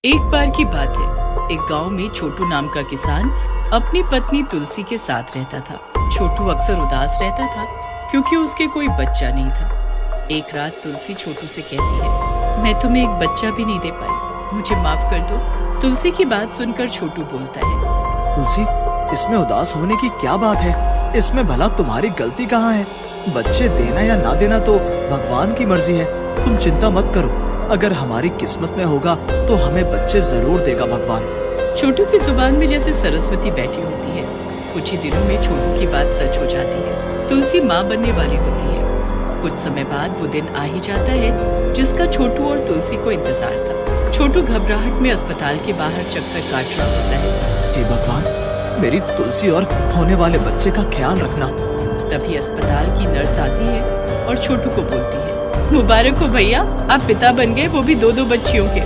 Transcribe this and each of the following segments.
एक बार की बात है, एक गांव में छोटू नाम का किसान अपनी पत्नी तुलसी के साथ रहता था। छोटू अक्सर उदास रहता था क्योंकि उसके कोई बच्चा नहीं था। एक रात तुलसी छोटू से कहती है, मैं तुम्हें एक बच्चा भी नहीं दे पाई, मुझे माफ कर दो। तुलसी की बात सुनकर छोटू बोलता है, तुलसी, इसमें उदास होने की क्या बात है? इसमें भला तुम्हारी गलती कहाँ है? बच्चे देना या ना देना तो भगवान की मर्जी है। तुम चिंता मत करो, अगर हमारी किस्मत में होगा तो हमें बच्चे जरूर देगा भगवान। छोटू की जुबान में जैसे सरस्वती बैठी होती है। कुछ ही दिनों में छोटू की बात सच हो जाती है। तुलसी माँ बनने वाली होती है। कुछ समय बाद वो दिन आ ही जाता है जिसका छोटू और तुलसी को इंतजार था। छोटू घबराहट में अस्पताल के बाहर चक्कर काट रहा होता है। हे भगवान, मेरी तुलसी और होने वाले बच्चे का ख्याल रखना। तभी अस्पताल की नर्स आती है और छोटू को बोलती है, मुबारक हो भैया, आप पिता बन गए, वो भी दो बच्चियों के।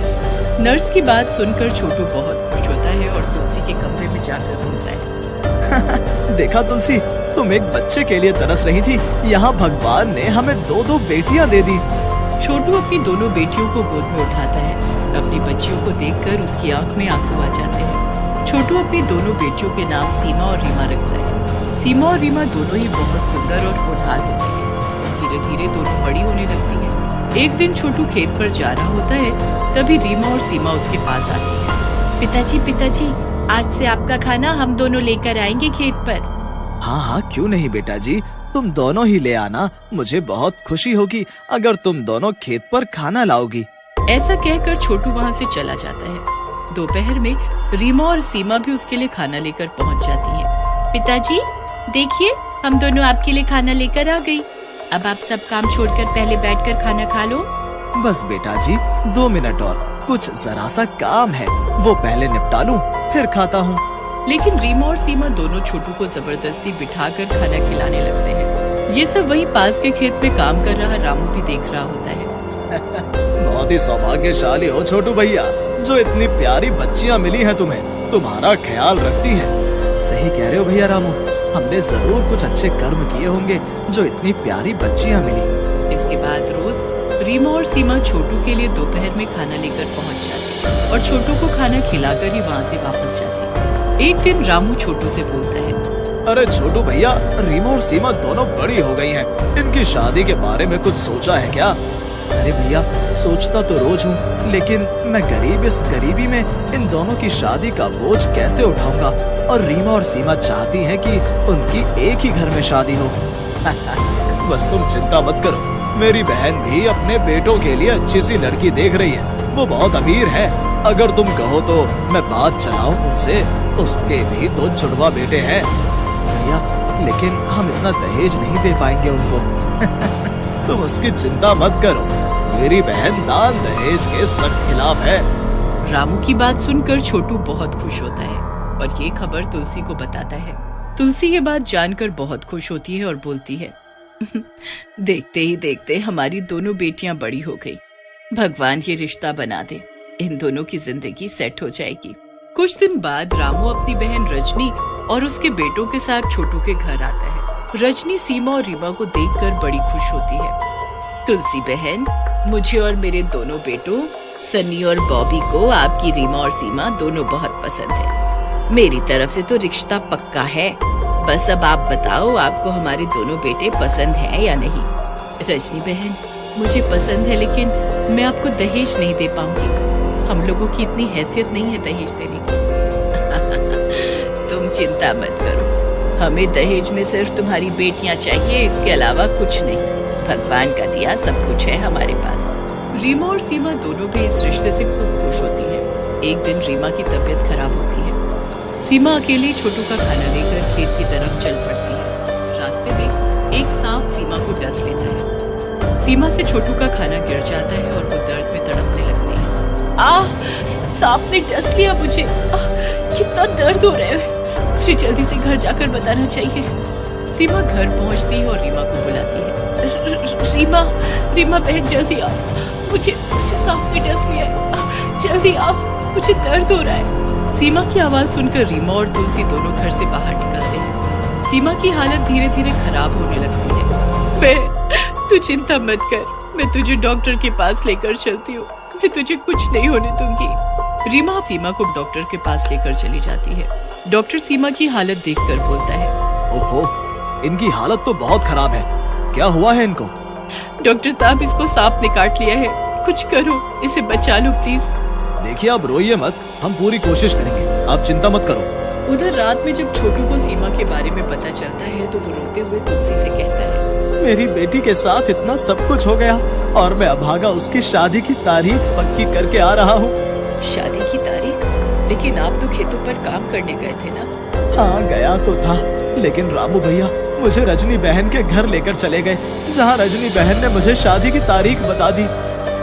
नर्स की बात सुनकर छोटू बहुत खुश होता है और तुलसी के कमरे में जाकर बोलता है, देखा तुलसी, तुम एक बच्चे के लिए तरस रही थी, यहाँ भगवान ने हमें दो बेटियाँ दे दी। छोटू अपनी दोनों बेटियों को गोद में उठाता है। अपनी बच्चियों को देखकर उसकी आंख में आंसू आ जाते हैं। छोटू अपनी दोनों बेटियों के नाम सीमा और रीमा रखता है। सीमा और रीमा दोनों ही बहुत सुंदर और होनहार होती है। धीरे धीरे दोनों बड़ी होने लगती है। एक दिन छोटू खेत पर जा रहा होता है, तभी रीमा और सीमा उसके पास आती है। पिताजी, आज से आपका खाना हम दोनों लेकर आएंगे खेत पर। हाँ हाँ, क्यों नहीं बेटा जी, तुम दोनों ही ले आना। मुझे बहुत खुशी होगी अगर तुम दोनों खेत पर खाना लाओगी। ऐसा कहकर छोटू वहाँ से चला जाता है। दोपहर में रीमा और सीमा भी उसके लिए खाना लेकर पहुँच जाती है। पिताजी देखिए, हम दोनों आपके लिए खाना लेकर आ गई। अब आप सब काम छोड़कर पहले बैठकर खाना खा लो। बस बेटा जी, 2 मिनट और, कुछ जरा सा काम है, वो पहले निपटा लूं, फिर खाता हूँ। लेकिन रीमा और सीमा दोनों छोटू को जबरदस्ती बिठाकर खाना खिलाने लगते हैं। ये सब वही पास के खेत में काम कर रहा रामू भी देख रहा होता है। बहुत ही सौभाग्यशाली हो छोटू भैया, जो इतनी प्यारी बच्चियाँ मिली हैं तुम्हें, तुम्हारा ख्याल रखती हैं। सही कह रहे हो भैया रामू, हमने जरूर कुछ अच्छे कर्म किए होंगे जो इतनी प्यारी बच्चियाँ मिली। इसके बाद रोज रीमा और सीमा छोटू के लिए दोपहर में खाना लेकर पहुंच जाती और छोटू को खाना खिलाकर ही वहाँ से वापस जाती। एक दिन रामू छोटू से बोलता है, अरे छोटू भैया, रीमा और सीमा दोनों बड़ी हो गई हैं, इनकी शादी के बारे में कुछ सोचा है क्या? अरे भैया, सोचता तो रोज हूँ, लेकिन मैं गरीब इस गरीबी में इन दोनों की शादी का बोझ कैसे उठाऊंगा? और रीमा और सीमा चाहती हैं कि उनकी एक ही घर में शादी हो। बस तुम चिंता मत करो, मेरी बहन भी अपने बेटों के लिए अच्छी सी लड़की देख रही है, वो बहुत अमीर है। अगर तुम कहो तो मैं बात चलाऊं उनसे, उसके भी 2 जुड़वा बेटे हैं। भैया, लेकिन हम इतना दहेज नहीं दे पाएंगे उनको। तुम उसकी चिंता मत करो, मेरी बहन दान दहेज के सख्त खिलाफ है। रामू की बात सुनकर छोटू बहुत खुश होता है और ये खबर तुलसी को बताता है। तुलसी ये बात जानकर बहुत खुश होती है और बोलती है, देखते ही देखते हमारी दोनों बेटियां बड़ी हो गई। भगवान ये रिश्ता बना दे, इन दोनों की जिंदगी सेट हो जाएगी। कुछ दिन बाद रामू अपनी बहन रजनी और उसके बेटों के साथ छोटू के घर आता है। रजनी सीमा और रीमा को देखकर बड़ी खुश होती है। तुलसी बहन, मुझे और मेरे दोनों बेटों सनी और बॉबी को आपकी रीमा और सीमा दोनों बहुत पसंद है। मेरी तरफ से तो रिश्ता पक्का है, बस अब आप बताओ, आपको हमारे दोनों बेटे पसंद हैं या नहीं? रजनी बहन, मुझे पसंद है, लेकिन मैं आपको दहेज नहीं दे पाऊंगी। हम लोगों की इतनी हैसियत नहीं है दहेज देने की। तुम चिंता मत करो, हमें दहेज में सिर्फ तुम्हारी बेटियां चाहिए, इसके अलावा कुछ नहीं। भगवान का दिया सब कुछ है हमारे पास। रीमा और सीमा दोनों भी इस रिश्ते से खूब खुश होती हैं। एक दिन रीमा की तबीयत खराब होती है। सीमा अकेली छोटू का खाना लेकर खेत की तरफ चल पड़ती है। रास्ते में एक सांप सीमा को डस लेता है। सीमा से छोटू का खाना गिर जाता है और वो दर्द में तड़पने लगती है। आह, सांप ने डस लिया मुझे, कितना दर्द हो रहा है, मुझे जल्दी से घर जाकर बताना चाहिए। सीमा घर पहुंचती है और रीमा को बुलाती है। रीमा बहन, जल्दी आओ, मुझे सांप ने डस लिया है, जल्दी आओ, मुझे दर्द हो रहा है। सीमा की आवाज सुनकर रीमा और तुलसी दोनों घर से बाहर निकलते हैं। सीमा की हालत धीरे धीरे खराब होने लगती है। तू चिंता मत कर, मैं तुझे डॉक्टर के पास लेकर चलती हूँ, मैं तुझे कुछ नहीं होने दूंगी। रीमा सीमा को डॉक्टर के पास लेकर चली जाती है। डॉक्टर सीमा की हालत देखकर बोलता है, ओहो, इनकी हालत तो बहुत खराब है। क्या हुआ है इनको? डॉक्टर साहब, इसको सांप ने काट लिया है, कुछ करो, इसे बचा लो प्लीज। देखिए, आप रोइए मत, हम पूरी कोशिश करेंगे, आप चिंता मत करो। उधर रात में जब छोटू को सीमा के बारे में पता चलता है तो वो रोते हुए तुलसी से कहता है, मेरी बेटी के साथ इतना सब कुछ हो गया और मैं अभागा उसकी शादी की तारीख पक्की करके आ रहा हूँ। शादी की तारीख? लेकिन आप तो खेतों पर काम करने गए थे ना? हाँ, गया तो था, लेकिन रामू भैया मुझे रजनी बहन के घर लेकर चले गए, जहाँ रजनी बहन ने मुझे शादी की तारीख बता दी।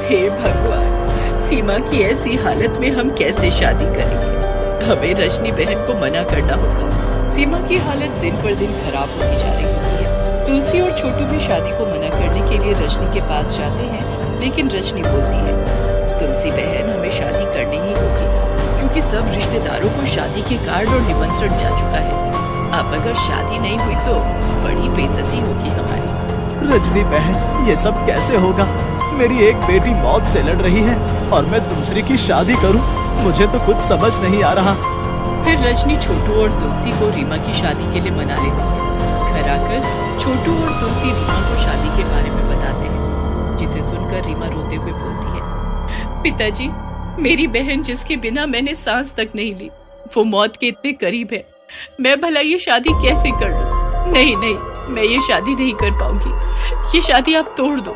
हे भगवान, सीमा की ऐसी हालत में हम कैसे शादी करेंगे? हमें रजनी बहन को मना करना होगा। सीमा की हालत दिन पर दिन खराब होती जा रही होती है। तुलसी और छोटू भी शादी को मना करने के लिए रजनी के पास जाते हैं, लेकिन रजनी बोलती है, तुलसी बहन, हमें शादी करनी ही होगी, क्योंकि सब रिश्तेदारों को शादी के कार्ड और निमंत्रण जा चुका है। अब अगर शादी नहीं हुई तो बड़ी बेइज्जती होगी हमारी। रजनी बहन, ये सब कैसे होगा? मेरी एक बेटी मौत से लड़ रही है और मैं दूसरी की शादी करूं? मुझे तो कुछ समझ नहीं आ रहा। फिर रजनी छोटू और तुलसी को रीमा की शादी के लिए मना लेती है। घर आकर छोटू और तुलसी रीमा को शादी के बारे में बताते हैं, जिसे सुनकर रीमा रोते हुए बोलती है, पिताजी, मेरी बहन जिसके बिना मैंने सांस तक नहीं ली, वो मौत के इतने करीब है। मैं भला ये शादी कैसे कर लूं? नहीं नहीं, मैं ये शादी नहीं कर पाऊंगी, ये शादी आप तोड़ दो।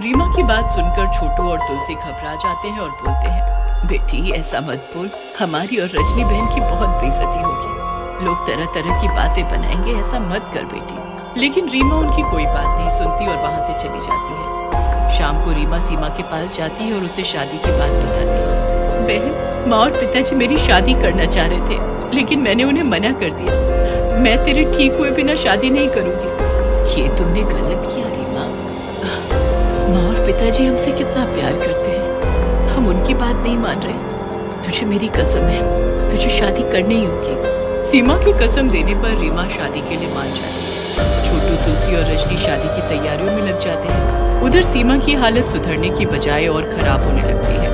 रीमा की बात सुनकर छोटू और तुलसी घबरा जाते हैं और बोलते हैं, बेटी ऐसा मत बोल, हमारी और रजनी बहन की बहुत बेइज्जती होगी, लोग तरह तरह की बातें बनाएंगे, ऐसा मत कर बेटी। लेकिन रीमा उनकी कोई बात नहीं सुनती और वहाँ से चली जाती है। शाम को रीमा सीमा के पास जाती है और उसे शादी की बात बताती है। बहन, माँ और पिताजी मेरी शादी करना चाह रहे थे, लेकिन मैंने उन्हें मना कर दिया। मैं तेरे ठीक हुए बिना शादी नहीं करूंगी। ये तुमने गलत किया रीमा। माँ और पिताजी हमसे कितना प्यार करते हैं, हम उनकी बात नहीं मान रहे। तुझे मेरी कसम है, तुझे शादी करनी ही होगी। सीमा की कसम देने पर रीमा शादी के लिए मान जाती है। छोटू, तुलसी और रजनी शादी की तैयारियों में लग जाते हैं। उधर सीमा की हालत सुधरने की बजाय और खराब होने लगती है।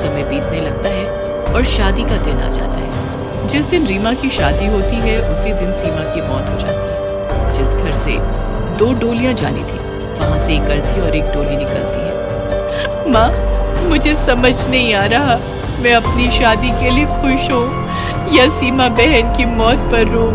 समय बीतने लगता है और शादी का दिन आ जाता है। जिस दिन रीमा की शादी होती है उसी दिन सीमा की मौत हो जाती है। जिस घर से 2 डोलियां जानी थी, वहां से एक अर्थी और एक डोली निकलती है। माँ, मुझे समझ नहीं आ रहा, मैं अपनी शादी के लिए खुश हूँ या सीमा बहन की मौत पर रो।